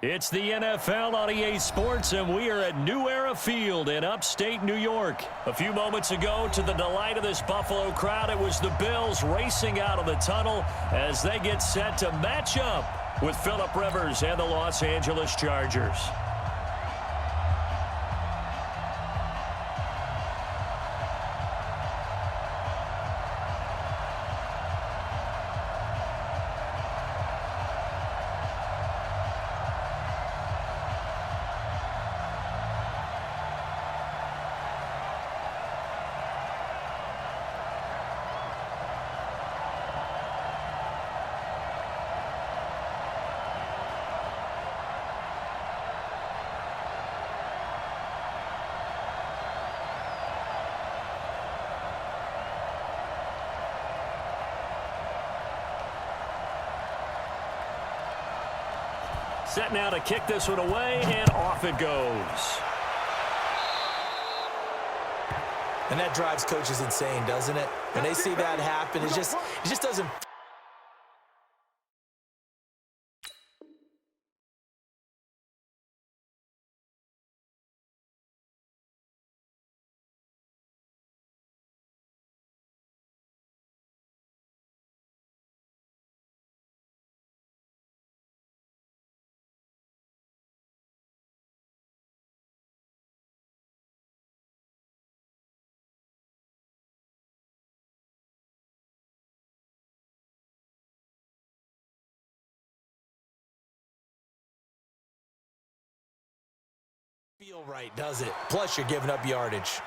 It's the NFL on EA Sports, and we are at New Era Field in upstate New York. A few moments ago, to the delight of this Buffalo crowd, it was the Bills racing out of the tunnel as they get set to match up with Phillip Rivers and the Los Angeles Chargers. Set now to kick this one away, and off it goes. And that drives coaches insane, doesn't it? When they see that happen, it just doesn't. Feel right, does it? Plus, you're giving up yardage.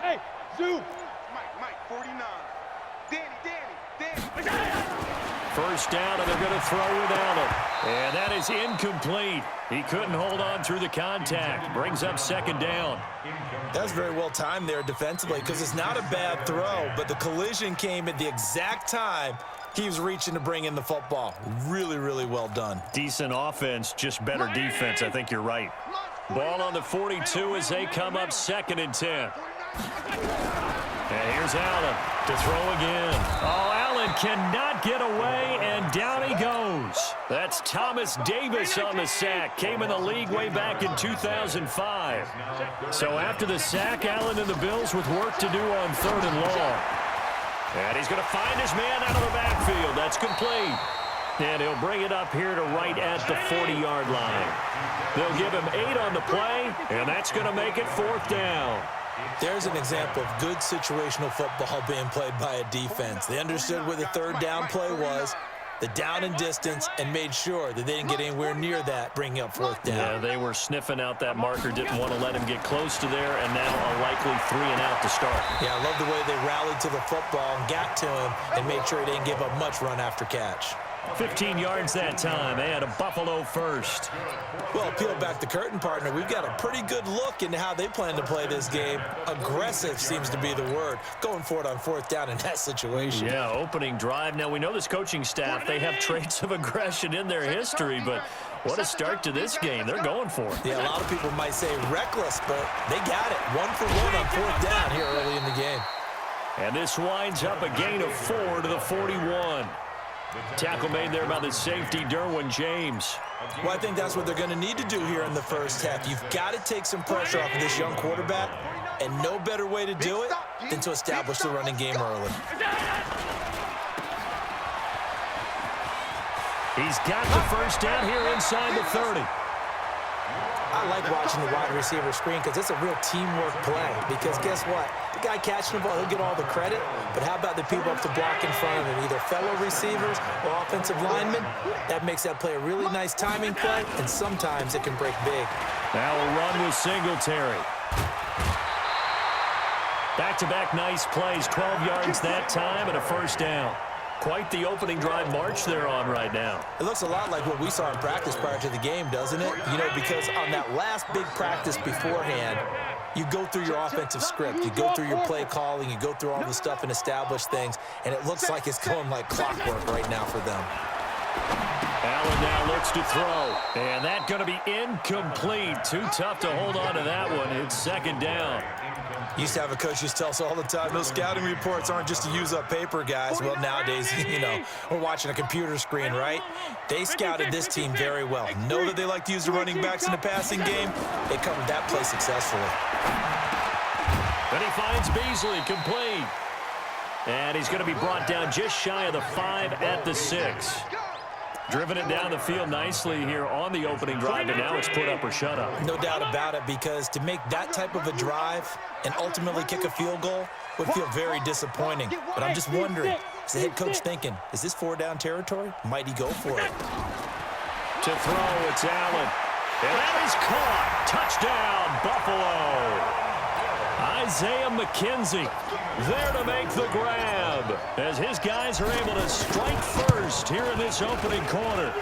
Hey, Zoo! Mike, 49. Danny. First down, and they're going to throw without him. And that is incomplete. He couldn't hold on through the contact. Brings up second down. That was very well timed there defensively because it's not a bad throw, but the collision came at the exact time he was reaching to bring in the football. Really, really well done. Decent offense, just better defense. I think you're right. Ball on the 42 as they come up 2nd and 10. And here's Allen to throw again. Oh, Allen cannot get away, and down he goes. That's Thomas Davis on the sack. Came in the league way back in 2005. So after the sack, Allen and the Bills with work to do on 3rd and long. And he's going to find his man out of the backfield. That's complete. And he'll bring it up here to right at the 40-yard line. They'll give him 8 on the play, and that's going to make it 4th down. There's an example of good situational football being played by a defense. They understood where the 3rd down play was, the down and distance, and made sure that they didn't get anywhere near that, bringing up 4th down. Yeah, they were sniffing out that marker, didn't want to let him get close to there, and now a likely 3 and out to start. Yeah, I love the way they rallied to the football and got to him and made sure he didn't give up much run after catch. 15 yards that time, and a Buffalo first. Well, peel back the curtain, partner. We've got a pretty good look into how they plan to play this game. Aggressive seems to be the word. Going for it on fourth down in that situation. Yeah, opening drive. Now, we know this coaching staff, they have traits of aggression in their history, but what a start to this game. They're going for it. Yeah, a lot of people might say reckless, but they got it. 1 for 1 on fourth down here early in the game. And this winds up a gain of 4 to the 41. Tackle made there by the safety, Derwin James. Well, I think that's what they're going to need to do here in the first half. You've got to take some pressure off of this young quarterback, and no better way to do it than to establish the running game early. He's got the first down here inside the 30. I like watching the wide receiver screen because it's a real teamwork play. Because guess what? The guy catching the ball, he'll get all the credit. But how about the people up to block in front of him, either fellow receivers or offensive linemen? That makes that play a really nice timing play, and sometimes it can break big. Now a run with Singletary. Back-to-back nice plays, 12 yards that time and a first down. Quite the opening drive march they're on right now. It looks a lot like what we saw in practice prior to the game, doesn't it? You know, because on that last big practice beforehand, you go through your offensive script. You go through your play calling. You go through all the stuff and establish things. And it looks like it's going like clockwork right now for them. Allen now looks to throw. And that's going to be incomplete. Too tough to hold on to that one. It's second down. Used to have a coach used to tell us all the time, those scouting reports aren't just to use up paper, guys. Well, nowadays, you know, we're watching a computer screen, right? They scouted this team very well. Know that they like to use the running backs in the passing game. They covered that play successfully. Then he finds Beasley, complete. And he's going to be brought down just shy of the 5 at the 6. Driven it down the field nicely here on the opening drive, and now it's put up or shut up. No doubt about it, because to make that type of a drive and ultimately kick a field goal would feel very disappointing. But I'm just wondering, is the head coach thinking, is this 4-down territory? Might he go for it? To throw, it's Allen. And that is caught. Touchdown, Buffalo. Isaiah McKenzie there to make the grab as his guys are able to strike first here in this opening quarter.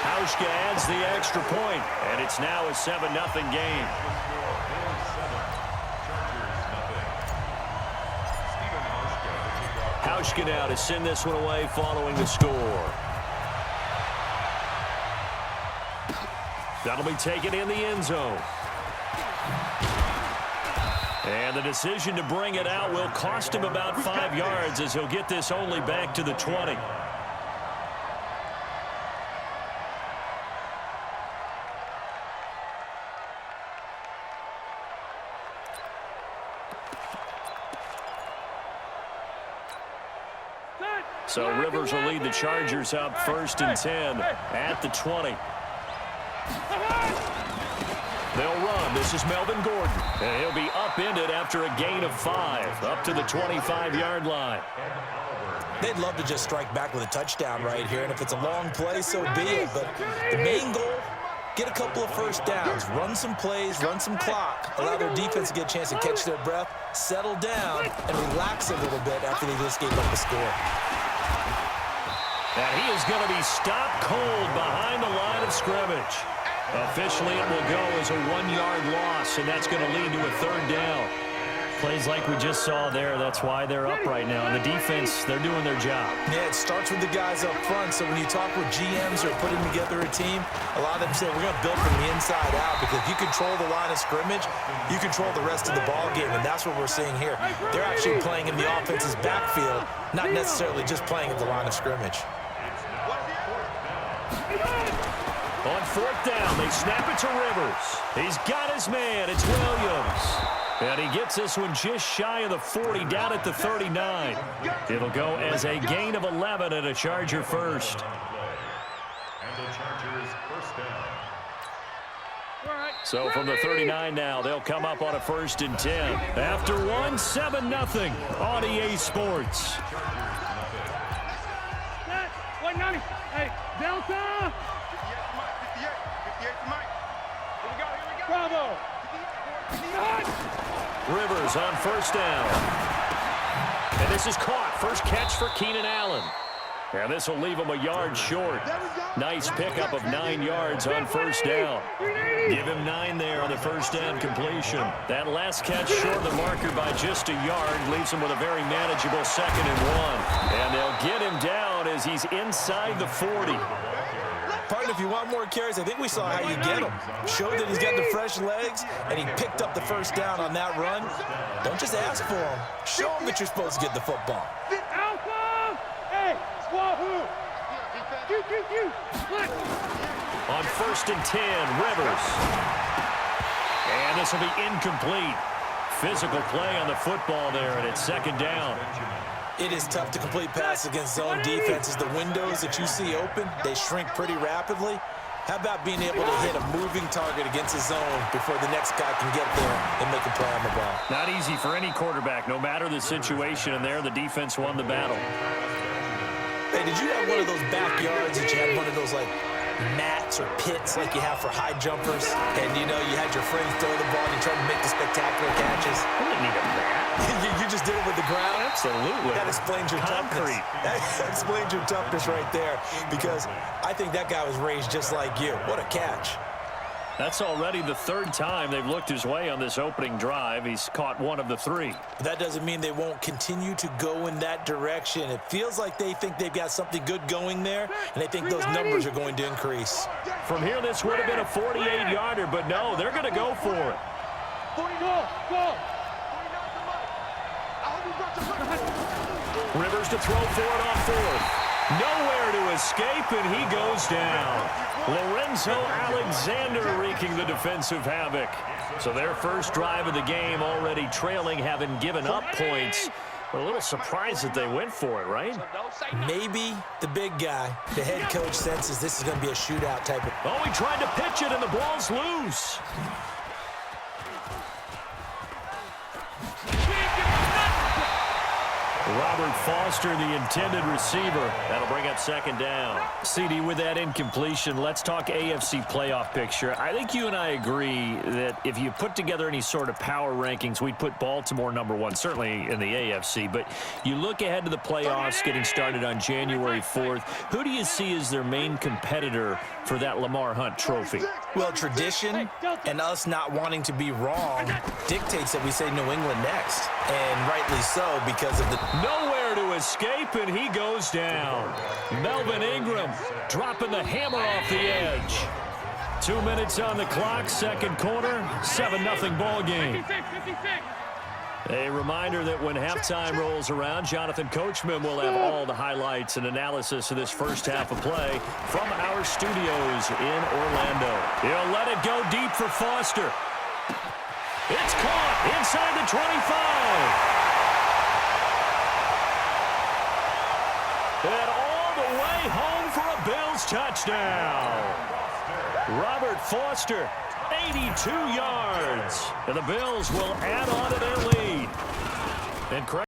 Hauschka adds the extra point, and it's now a 7-0 game. Hauschka now to send this one away following the score. That'll be taken in the end zone. And the decision to bring it out will cost him about 5 yards as he'll get this only back to the 20. So Rivers will lead the Chargers up 1st and 10 at the 20. They'll run. This is Melvin Gordon. And he'll be upended after a gain of 5, up to the 25-yard line. They'd love to just strike back with a touchdown right here, and if it's a long play, so be it. But the main goal, get a couple of first downs, run some plays, run some clock, allow their defense to get a chance to catch their breath, settle down, and relax a little bit after they just gave up the score. And he is going to be stopped cold behind the line of scrimmage. Officially, it will go as a 1-yard loss, and that's going to lead to a 3rd down. Plays like we just saw there, that's why they're up right now. And the defense, they're doing their job. Yeah, it starts with the guys up front. So when you talk with GMs or putting together a team, a lot of them say we're going to build from the inside out, because if you control the line of scrimmage, you control the rest of the ball game, and that's what we're seeing here. They're actually playing in the offense's backfield, not necessarily just playing at the line of scrimmage. On 4th down, they snap it to Rivers. He's got his man. It's Williams. And he gets this one just shy of the 40, down at the 39. It'll go as a gain of 11 and a Charger first. And the Chargers first down. So from the 39 now, they'll come up on a 1st and 10. After 7-0 on EA Sports. 190. Hey, Delta. 58 to Mike. Here we go. Bravo. Rivers on 1st down. And this is caught. First catch for Keenan Allen. And this will leave him a yard short. Nice pickup of 9 yards on first down. Give him 9 there on the first down completion. That last catch short of the marker by just a yard leaves him with a very manageable 2nd and 1. And they'll get him down as he's inside the 40. Partner, if you want more carries, I think we saw how you get him. Showed that he's got the fresh legs, and he picked up the first down on that run. Don't just ask for him. Show him that you're supposed to get the football. Alpha! Hey, Wahoo! On 1st and 10, Rivers. And this will be incomplete. Physical play on the football there, and it's 2nd down. It is tough to complete pass against zone defenses. The windows that you see open, they shrink pretty rapidly. How about being able to hit a moving target against a zone before the next guy can get there and make a play on the ball? Not easy for any quarterback, no matter the situation, and there the defense won the battle. Hey, did you have one of those backyards that you had one of those, like, mats or pits like you have for high jumpers? And, you know, you had your friends throw the ball and you tried to make the spectacular catches? I didn't need a mat. You just did it with the ground? Absolutely. That explains your Concrete. toughness. That explains your toughness right there, because I think that guy was raised just like you. What a catch. That's already the 3rd time they've looked his way on this opening drive. He's caught 1 of the 3. But that doesn't mean they won't continue to go in that direction. It feels like they think they've got something good going there, and they think those numbers are going to increase. From here, this would have been a 48-yarder, but no, they're going to go for it. Go! Rivers to throw for it on 4th. Nowhere to escape, and he goes down. Lorenzo Alexander wreaking the defensive havoc. So their first drive of the game already trailing, having given up points. A little surprised that they went for it, right? Maybe the big guy, the head coach, senses this is going to be a shootout type of... Oh, he tried to pitch it, and the ball's loose. Robert Foster, the intended receiver. That'll bring up 2nd down. CD, with that incompletion, let's talk AFC playoff picture. I think you and I agree that if you put together any sort of power rankings, we'd put Baltimore #1, certainly in the AFC. But you look ahead to the playoffs getting started on January 4th. Who do you see as their main competitor for that Lamar Hunt trophy? Well, tradition and us not wanting to be wrong dictates that we say New England next. And rightly so, because of the... Nowhere to escape, and he goes down. Melvin Ingram dropping the hammer off the edge. 2 minutes on the clock, 2nd quarter, 7-0 ball game. 56. A reminder that when halftime rolls around, Jonathan Coachman will have all the highlights and analysis of this first half of play from our studios in Orlando. He'll let it go deep for Foster. It's caught inside the 25. And all the way home for a Bills touchdown. Robert Foster, 82 yards. And the Bills will add on to their lead. And